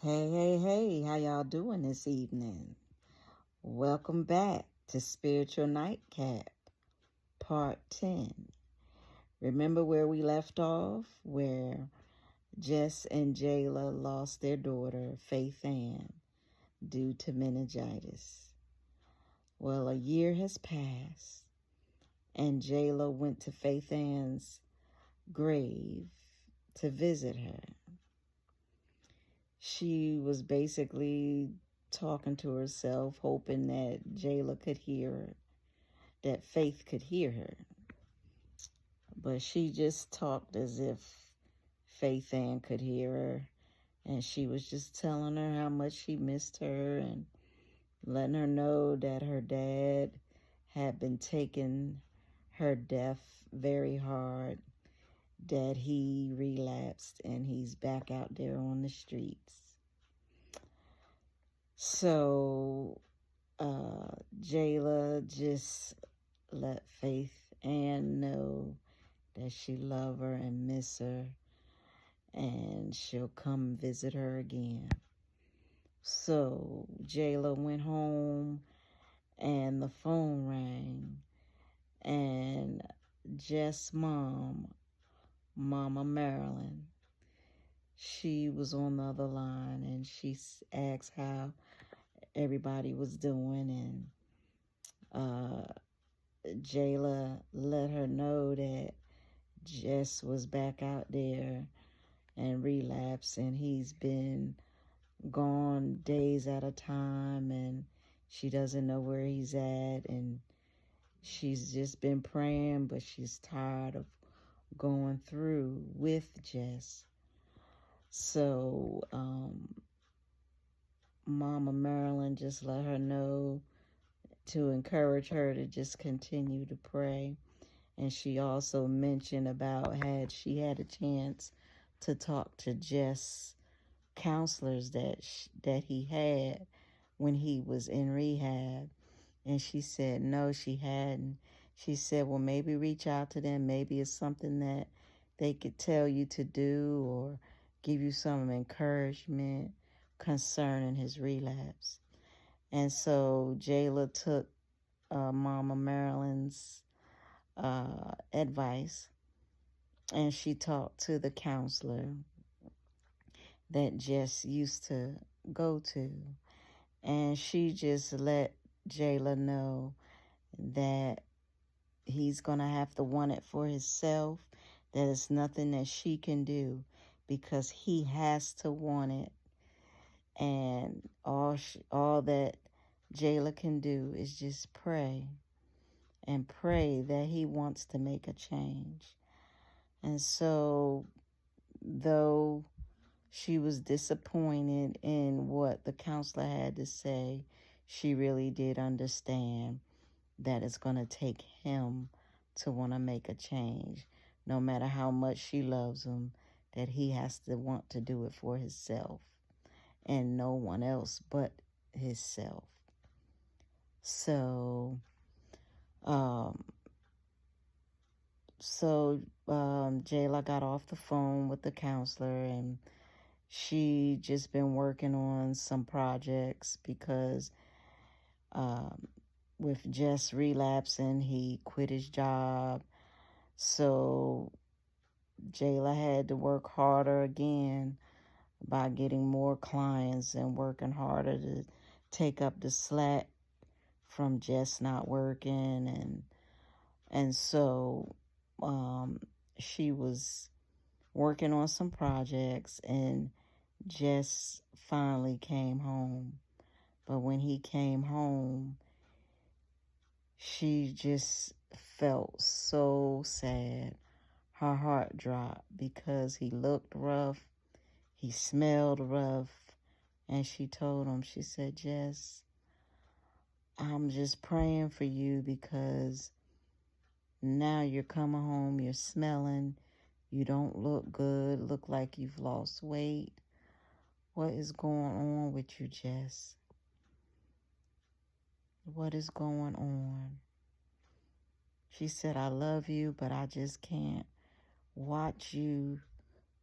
Hey, hey, hey, how y'all doing this evening? Welcome back to Spiritual Nightcap, Part 10. Remember where we left off? Where Jess and Jayla lost their daughter, Faith Ann, due to meningitis. Well, a year has passed, and Jayla went to Faith Ann's grave to visit her. She was basically talking to herself, hoping that Jayla could hear her, that Faith could hear her. But she just talked as if Faith Ann could hear her. And she was just telling her how much she missed her and letting her know that her dad had been taking her death very hard, that he relapsed and he's back out there on the streets. So Jayla just let Faith Ann know that she love her and miss her, and she'll come visit her again. So Jayla went home, and the phone rang, and Jess' mom, Mama Marilyn, she was on the other line, and she asked how everybody was doing, and Jayla let her know that Jess was back out there and relapsed, and he's been gone days at a time, and she doesn't know where he's at, and she's just been praying, but she's tired of going through with Jess. So Mama Marilyn just let her know to encourage her to just continue to pray. And she also mentioned about had she had a chance to talk to Jess counselors that he had when he was in rehab. And she said no, she hadn't. She said, well, maybe reach out to them. Maybe it's something that they could tell you to do or give you some encouragement concerning his relapse. And so Jayla took Mama Marilyn's advice, and she talked to the counselor that Jess used to go to, and she just let Jayla know that he's going to have to want it for himself, that it's nothing that she can do because he has to want it, and all that Jayla can do is just pray and pray that he wants to make a change. And so, though she was disappointed in what the counselor had to say, she really did understand that it's going to take him to want to make a change. No matter how much she loves him, that he has to want to do it for himself and no one else but himself. So, Jayla got off the phone with the counselor, and she just been working on some projects because with Jess relapsing, he quit his job. So Jayla had to work harder again by getting more clients and working harder to take up the slack from Jess not working, and so she was working on some projects, and Jess finally came home. But when he came home, she just felt so sad. Her heart dropped because he looked rough, he smelled rough, and she told him, she said, Jess, I'm just praying for you because now you're coming home, you're smelling, you don't look good, look like you've lost weight. What is going on with you, Jess? What is going on? She said, I love you, but I just can't watch you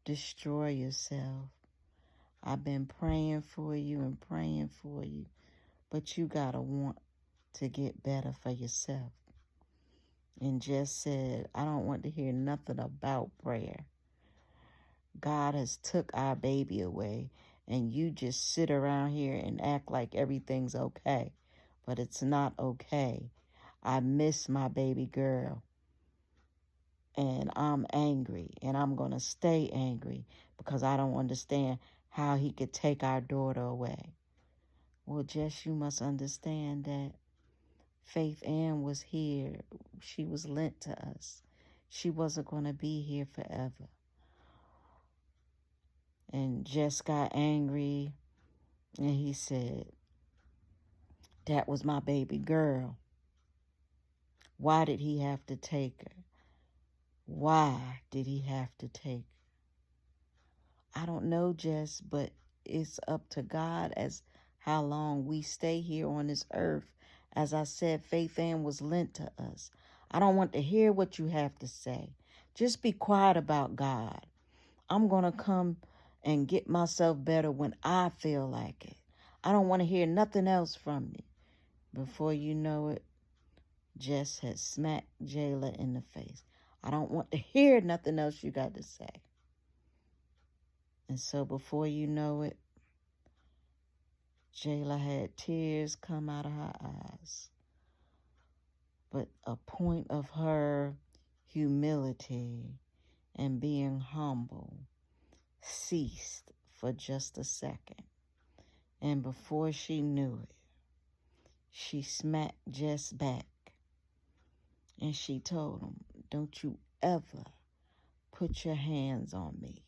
destroy yourself. I've been praying for you and praying for you, but you got to want to get better for yourself. And Jess said, I don't want to hear nothing about prayer. God has took our baby away, and you just sit around here and act like everything's okay. But it's not okay. I miss my baby girl. And I'm angry, and I'm going to stay angry because I don't understand how he could take our daughter away. Well, Jess, you must understand that Faith Ann was here. She was lent to us. She wasn't going to be here forever. And Jess got angry, and he said, that was my baby girl. Why did he have to take her? Why did he have to take her? I don't know, Jess, but it's up to God as how long we stay here on this earth. As I said, Faith Ann was lent to us. I don't want to hear what you have to say. Just be quiet about God. I'm going to come and get myself better when I feel like it. I don't want to hear nothing else from you. Before you know it, Jess had smacked Jayla in the face. I don't want to hear nothing else you got to say. And so before you know it, Jayla had tears come out of her eyes. But a point of her humility and being humble ceased for just a second. And before she knew it, she smacked Jess back. And she told him, don't you ever put your hands on me.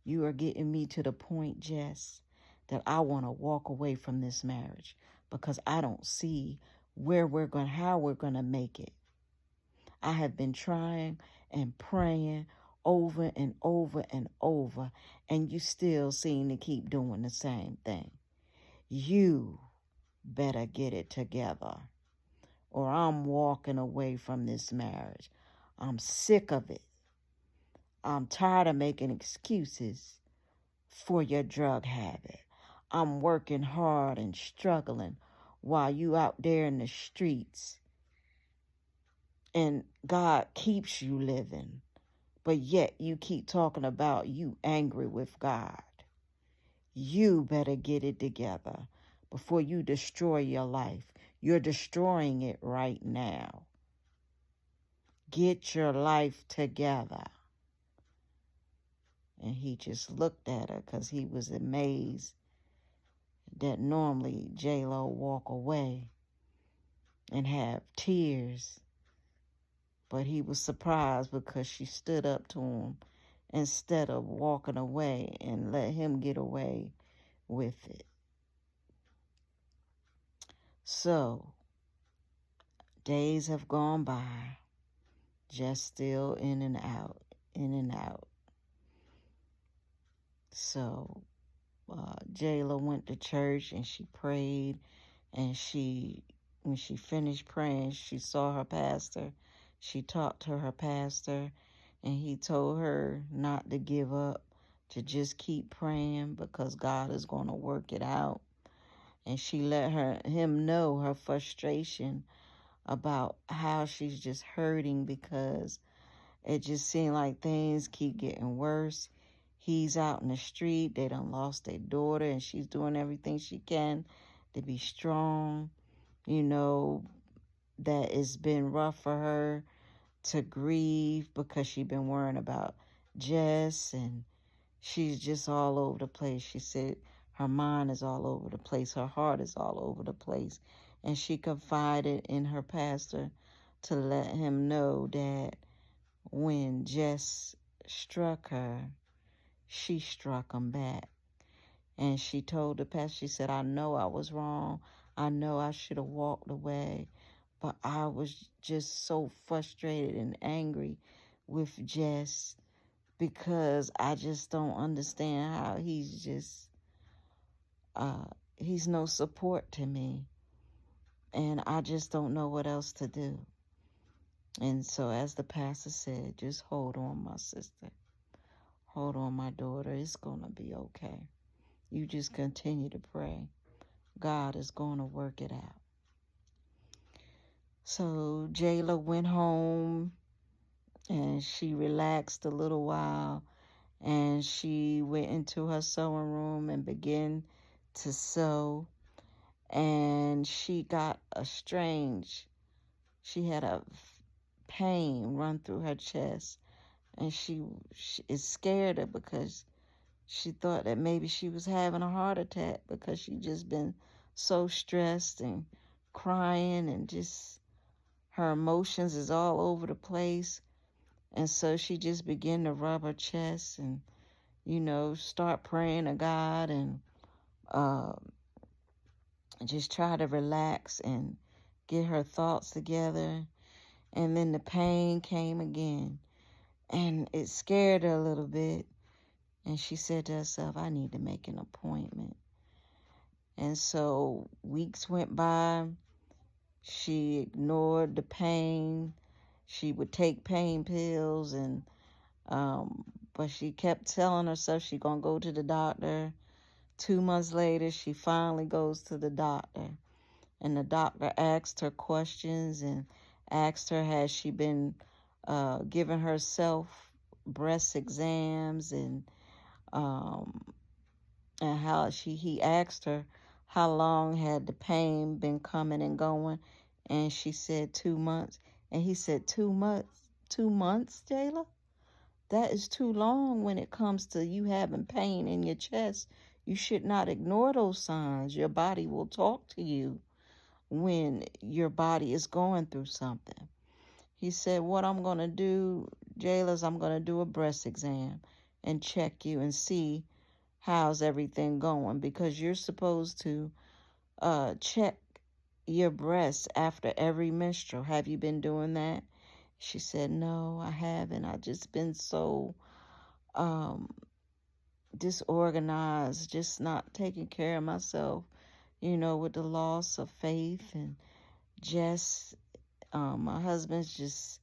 You are getting me to the point, Jess, that I want to walk away from this marriage because I don't see how we're going to make it. I have been trying and praying over and over and over, and you still seem to keep doing the same thing. You better get it together, or I'm walking away from this marriage. I'm sick of it. I'm tired of making excuses for your drug habit. I'm working hard and struggling while you out there in the streets. And God keeps you living. But yet you keep talking about you angry with God. You better get it together before you destroy your life. You're destroying it right now. Get your life together. And he just looked at her because he was amazed that normally J-Lo walk away and have tears. But he was surprised because she stood up to him instead of walking away and let him get away with it. So, days have gone by, just still in and out, in and out. So, Jayla went to church and she prayed, and when she finished praying, she saw her pastor. She talked to her pastor, and he told her not to give up, to just keep praying because God is going to work it out. And she let him know her frustration about how she's just hurting because it just seemed like things keep getting worse. He's out in the street. They done lost their daughter, and she's doing everything she can to be strong. You know, that it's been rough for her to grieve because she's been worrying about Jess, and she's just all over the place. She said her mind is all over the place. Her heart is all over the place. And she confided in her pastor to let him know that when Jess struck her, she struck him back. And she told the pastor, she said, I know I was wrong. I know I should have walked away. But I was just so frustrated and angry with Jess because I just don't understand how he's no support to me. And I just don't know what else to do. And so as the pastor said, just hold on, my sister. Hold on, my daughter. It's going to be okay. You just continue to pray. God is going to work it out. So Jayla went home and she relaxed a little while, and she went into her sewing room and began to sew. And she got she had a pain run through her chest, and it scared her because she thought that maybe she was having a heart attack because she just been so stressed and crying, and just her emotions is all over the place. And so she just began to rub her chest and, start praying to God, and uh, just try to relax and get her thoughts together. And then the pain came again, and it scared her a little bit. And she said to herself, I need to make an appointment. And so weeks went by. She ignored the pain. She would take pain pills, and but she kept telling herself she's going to go to the doctor. 2 months later, she finally goes to the doctor. And the doctor asked her questions and asked her, has she been giving herself breast exams, and how he asked her how long had the pain been coming and going, and she said 2 months. And he said, 2 months? 2 months, Jayla? That is too long when it comes to you having pain in your chest. You should not ignore those signs. Your body will talk to you when your body is going through something. He said, what I'm going to do, Jayla, is I'm going to do a breast exam and check you and see how's everything going, because you're supposed to check your breasts after every menstrual. Have you been doing that? She said, no, I haven't. I just been so disorganized, just not taking care of myself, with the loss of faith, and just my husband's just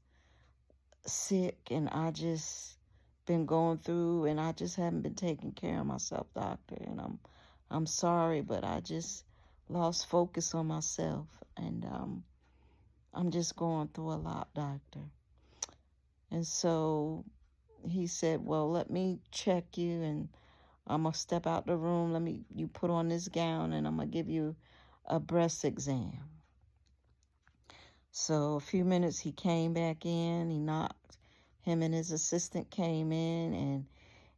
sick, and I just been going through, and I just haven't been taking care of myself, doctor. And I'm sorry, but I just lost focus on myself, and I'm just going through a lot, doctor. And so he said, well, let me check you, and I'm going to step out the room. You put on this gown, and I'm going to give you a breast exam. So a few minutes, he came back in. He knocked. Him and his assistant came in, and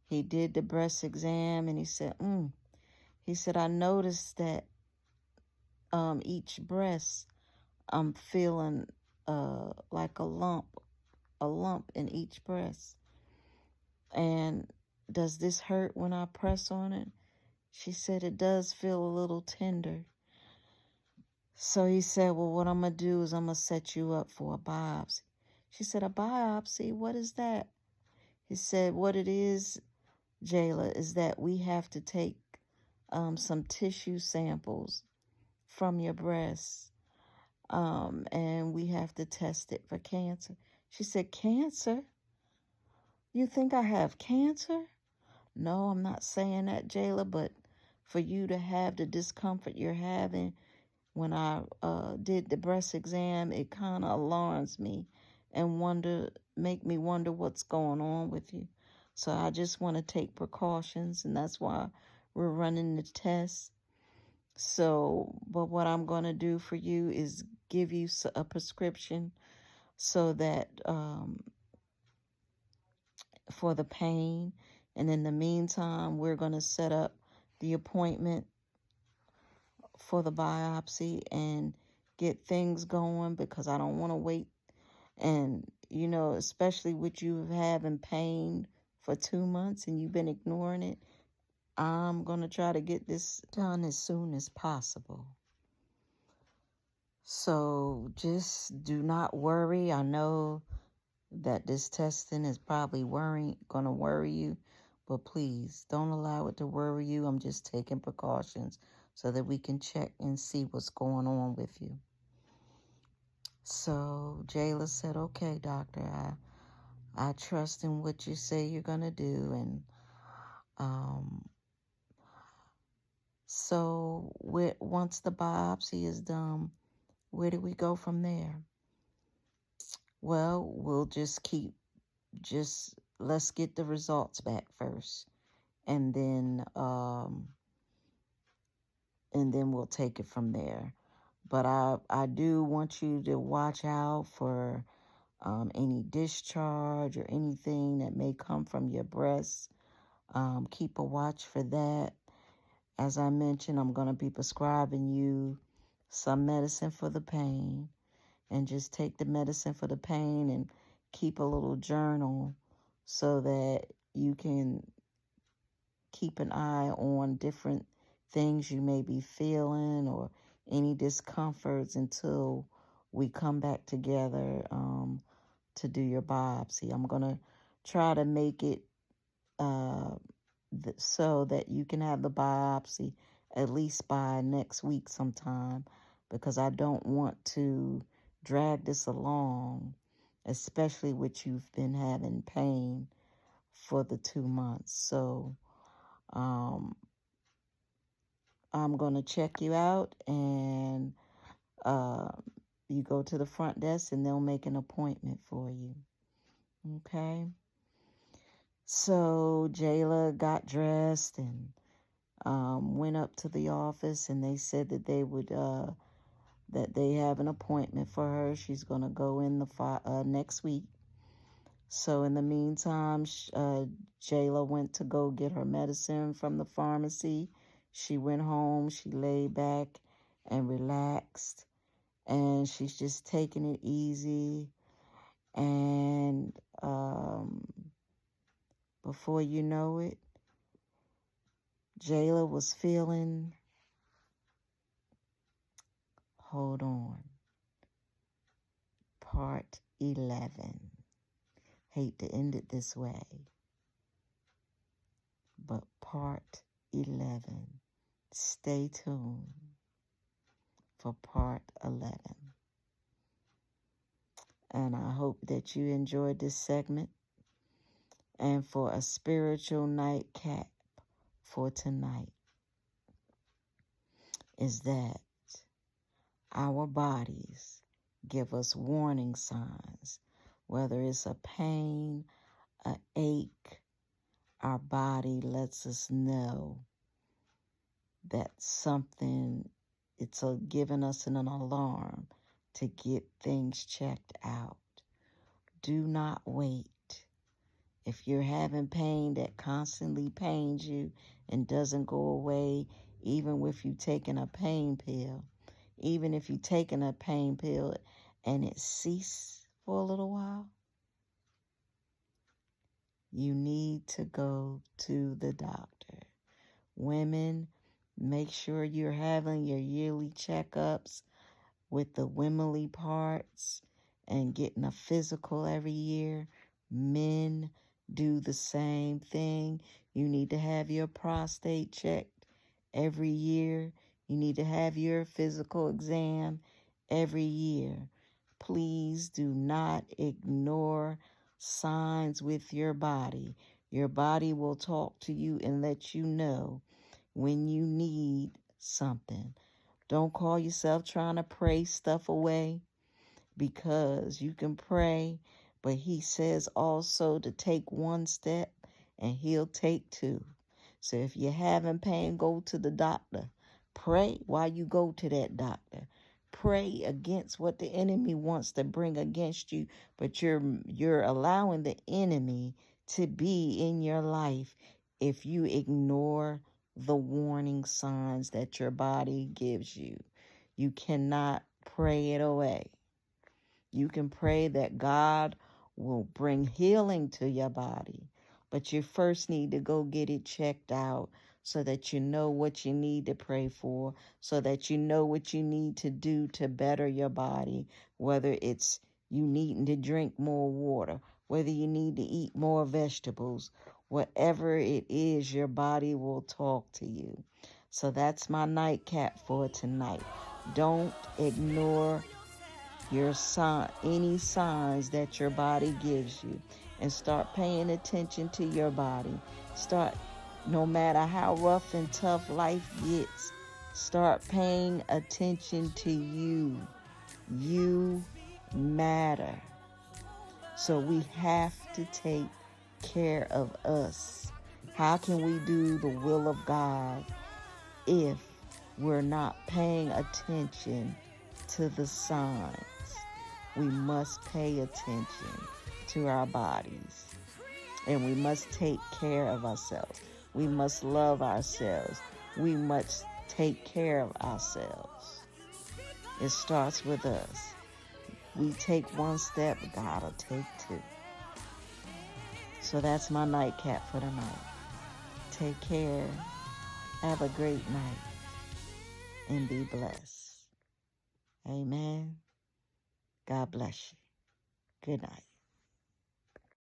he did the breast exam, and he said, I noticed that each breast, I'm feeling like a lump in each breast. And does this hurt when I press on it? She said, it does feel a little tender. So he said, well, what I'm going to do is I'm going to set you up for a biopsy. She said, a biopsy? What is that? He said, what it is, Jayla, is that we have to take some tissue samples from your breast, and we have to test it for cancer. She said, cancer? You think I have cancer? No, I'm not saying that, Jayla, but for you to have the discomfort you're having when I did the breast exam, it kind of alarms me and make me wonder what's going on with you. So I just want to take precautions, and that's why we're running the test. So, but what I'm going to do for you is give you a prescription so that for the pain. And in the meantime, we're going to set up the appointment for the biopsy and get things going, because I don't want to wait. And, especially with you having pain for 2 months and you've been ignoring it, I'm going to try to get this done as soon as possible. So just do not worry. I know that this testing is probably going to worry you, but please don't allow it to worry you. I'm just taking precautions so that we can check and see what's going on with you. So Jayla said, okay, doctor, I trust in what you say you're going to do. And so once the biopsy is done, where do we go from there? Well, we'll let's get the results back first. And then we'll take it from there. But I do want you to watch out for any discharge or anything that may come from your breasts. Keep a watch for that. As I mentioned, I'm going to be prescribing you some medicine for the pain, and just take the medicine for the pain and keep a little journal so that you can keep an eye on different things you may be feeling or any discomforts until we come back together to do your biopsy. I'm going to try to make it so that you can have the biopsy at least by next week sometime, because I don't want to drag this along, especially with you've been having pain for the 2 months. So I'm going to check you out, and you go to the front desk and they'll make an appointment for you. Okay? So Jayla got dressed and went up to the office, and they said that they would that they have an appointment for her. She's going to go in the next week. So in the meantime, Jayla went to go get her medicine from the pharmacy. She went home. She laid back and relaxed, and she's just taking it easy. And before you know it, Jayla was feeling, hold on, part 11. Hate to end it this way, but part 11. Stay tuned for part 11. And I hope that you enjoyed this segment. And for a spiritual nightcap for tonight is that our bodies give us warning signs, whether it's a pain, an ache. Our body lets us know that something, it's giving us an alarm to get things checked out. Do not wait. If you're having pain that constantly pains you and doesn't go away, even if you taking a pain pill, even if you're taking a pain pill and it ceases for a little while, you need to go to the doctor. Women, make sure you're having your yearly checkups with the womanly parts and getting a physical every year. Men, do the same thing. You need to have your prostate checked every year. You need to have your physical exam every year. Please do not ignore signs with your body. Your body will talk to you and let you know when you need something. Don't call yourself trying to pray stuff away, because you can pray, but he says also to take one step and he'll take two. So if you're having pain, go to the doctor. Pray while you go to that doctor. Pray against what the enemy wants to bring against you, but you're allowing the enemy to be in your life if you ignore the warning signs that your body gives you. You cannot pray it away. You can pray that God will bring healing to your body, but you first need to go get it checked out so that you know what you need to pray for, so that you know what you need to do to better your body, whether it's you needing to drink more water, whether you need to eat more vegetables, whatever it is, your body will talk to you. So that's my nightcap for tonight. Don't ignore any signs that your body gives you. and start paying attention to your body. Start, no matter how rough and tough life gets, start paying attention to you. You matter. So we have to take care of us. How can we do the will of God if we're not paying attention to the signs? We must pay attention to our bodies, and we must take care of ourselves. We must love ourselves. We must take care of ourselves. It starts with us. We take one step, God will take two. So that's my nightcap for tonight. Take care. Have a great night. And be blessed. Amen. God bless you. Good night.